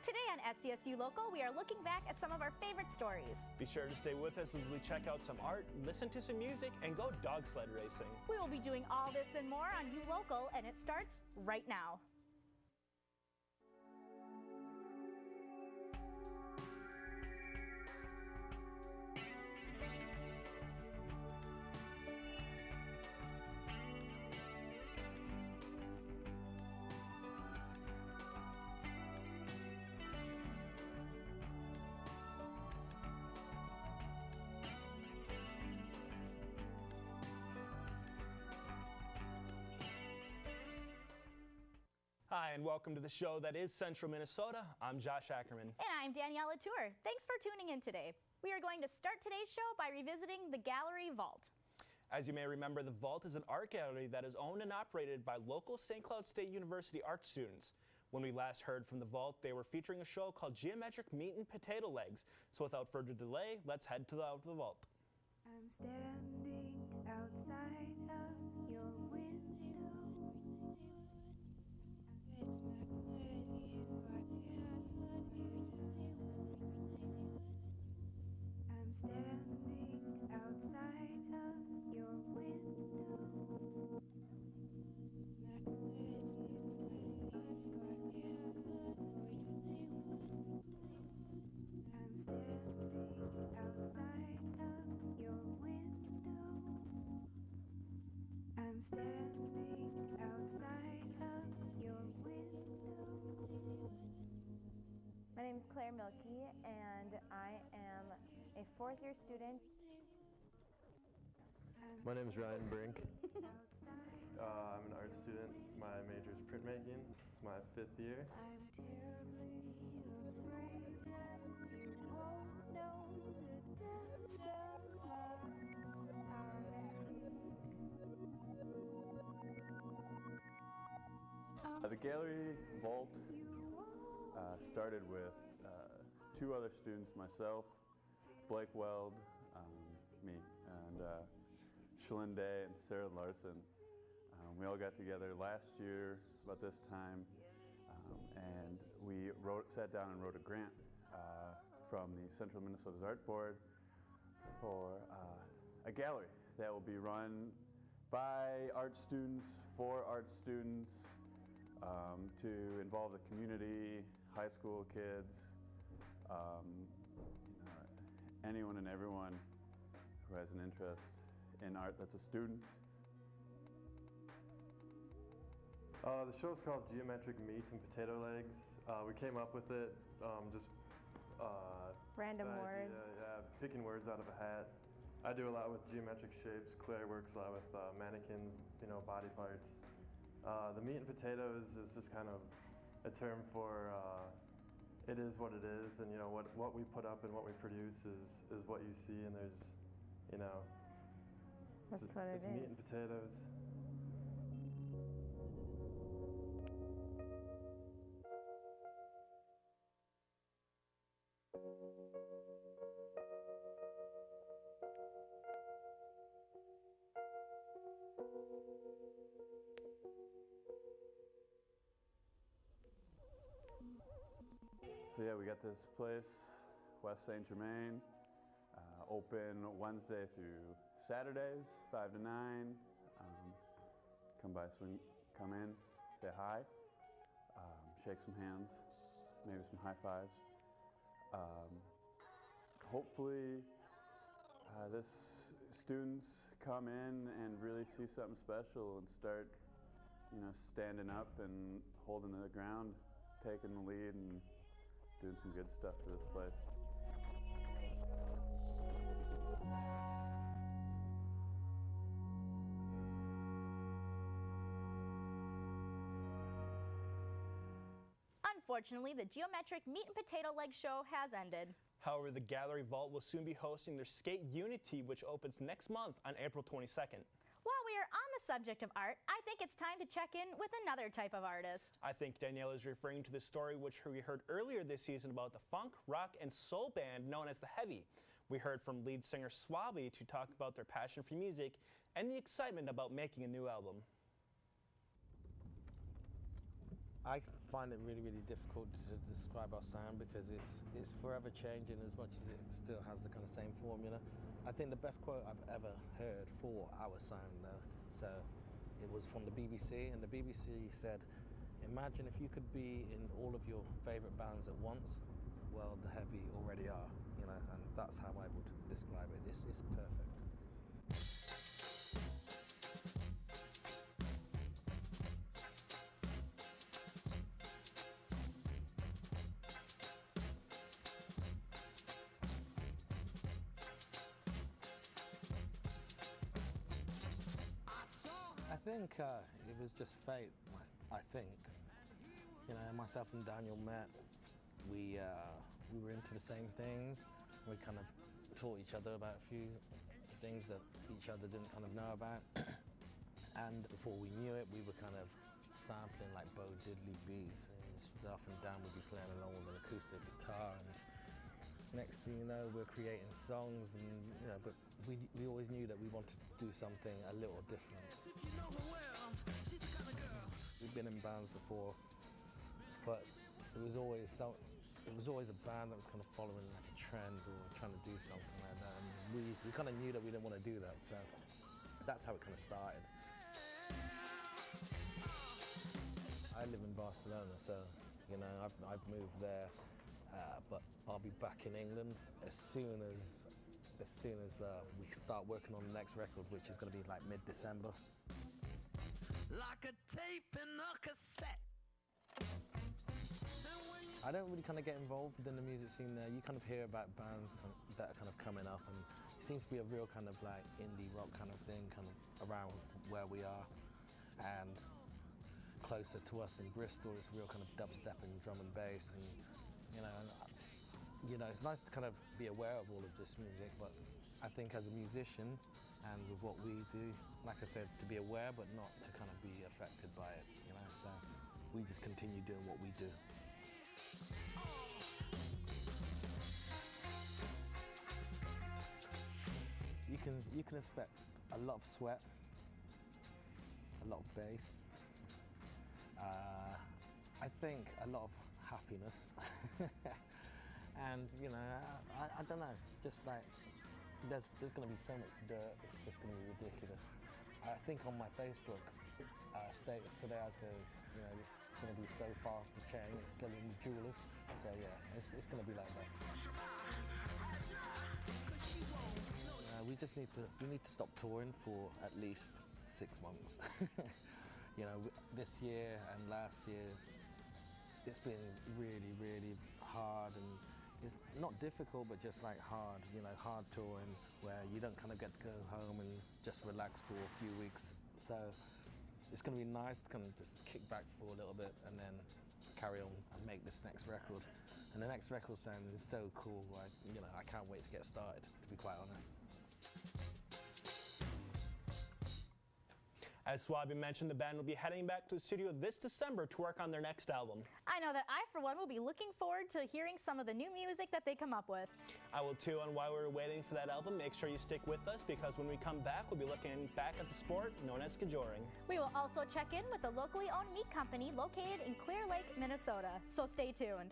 Today on SCSU Local, we are looking back at some of our favorite stories. Be sure to stay with us as we check out some art, listen to some music, and go dog sled racing. We will be doing all this and more on U Local, and it starts right now. Hi, and welcome to the show that is Central Minnesota. I'm Josh Ackerman. And I'm Danielle Latour. Thanks for tuning in today. We are going to start today's show by revisiting the Gallery Vault. As you may remember, the Vault is an art gallery that is owned and operated by local St. Cloud State University art students. When we last heard from the Vault, they were featuring a show called Geometric Meat and Potato Legs. So without further delay, let's head to the Vault. I'm standing outside of your window. It's my I'm standing outside of your window. I'm standing outside of your window. I'm standing outside of your window. My name is Claire Milkey, and I am a fourth-year student. My name is Ryan Brink. I'm an art student. My major is printmaking. It's my 5th year. I'm terribly afraid that you won't know the depths of my heartache. The Gallery Vault started with 2 other students, myself, Blake Weld, me, and Shalyn Day and Sarah Larson. We all got together last year about this time, and we sat down and wrote a grant from the Central Minnesota's Art Board for a gallery that will be run by art students, for art students, to involve the community, high school kids, anyone and everyone who has an interest in art that's a student. The show's called Geometric Meat and Potato Legs. We came up with it just Random words. Yeah, picking words out of a hat. I do a lot with geometric shapes. Claire works a lot with mannequins, body parts. The meat and potatoes is just kind of a term for it is what it is, and what we put up and what we produce is what you see, and there's That's what it it's meat and is. potatoes. So yeah, we got this place, West St. Germain, open Wednesday through Saturdays, 5 to 9. Come in, say hi, shake some hands, maybe some high fives. Hopefully, this students come in and really see something special and start, standing up and holding the ground, taking the lead and doing some good stuff for this place. Unfortunately, the Geometric Meat and Potato Leg show has ended. However, the Gallery Vault will soon be hosting their Skate Unity, which opens next month on April 22nd. While we are on the subject of art, I think it's time to check in with another type of artist. I think Danielle is referring to the story which we heard earlier this season about the funk, rock, and soul band known as The Heavy. We heard from lead singer Swabby to talk about their passion for music and the excitement about making a new album. I find it really, really difficult to describe our sound because it's forever changing as much as it still has the kind of same formula. I think the best quote I've ever heard for our sound though, so it was from the BBC, and the BBC said, imagine if you could be in all of your favourite bands at once. Well, the Heavy already are, you know, and that's how I would describe it. It's perfect. I think it was just fate. I think, you know, myself and Daniel met. We were into the same things. We kind of taught each other about a few things that each other didn't kind of know about. And before we knew it, we were kind of sampling like Bo Diddley beats and stuff, and Dan would be playing along with an acoustic guitar. And next thing you know, we're creating songs, and you know, but we always knew that we wanted to do something a little different. We've been in bands before, but it was always a band that was kind of following like a trend or trying to do something like that. And we kind of knew that we didn't want to do that, so that's how it kind of started. I live in Barcelona, so you know I've moved there, but I'll be back in England as soon as we start working on the next record, which is going to be like mid-December. Like a tape in a cassette. I don't really kind of get involved within the music scene there. You kind of hear about bands that are kind of coming up, and it seems to be a real kind of like indie rock kind of thing kind of around where we are. And closer to us in Bristol, it's real kind of dubstep and drum and bass, and you know, it's nice to kind of be aware of all of this music, but I think as a musician and with what we do, like I said, to be aware but not to kind of be affected by it, you know, so we just continue doing what we do. You can expect a lot of sweat, a lot of bass, I think a lot of happiness, and you know, I don't know, just like there's going to be so much dirt, it's just going to be ridiculous. I think on my Facebook status today I said, you know, it's going to be so fast to change, it's still in the jewelers, so yeah, it's going to be like that. We need to stop touring for at least 6 months. You know, this year and last year, it's been really, really hard, and it's not difficult, but just like hard, you know, hard touring where you don't kind of get to go home and just relax for a few weeks. So it's going to be nice to kind of just kick back for a little bit and then carry on and make this next record. And the next record sound is so cool, you know, I can't wait to get started, to be quite honest. As Swabi mentioned, the band will be heading back to the studio this December to work on their next album. I know that I, for one, will be looking forward to hearing some of the new music that they come up with. I will too, and while we're waiting for that album, make sure you stick with us, because when we come back, we'll be looking back at the sport known as skijoring. We will also check in with the locally owned meat company located in Clear Lake, Minnesota, so stay tuned.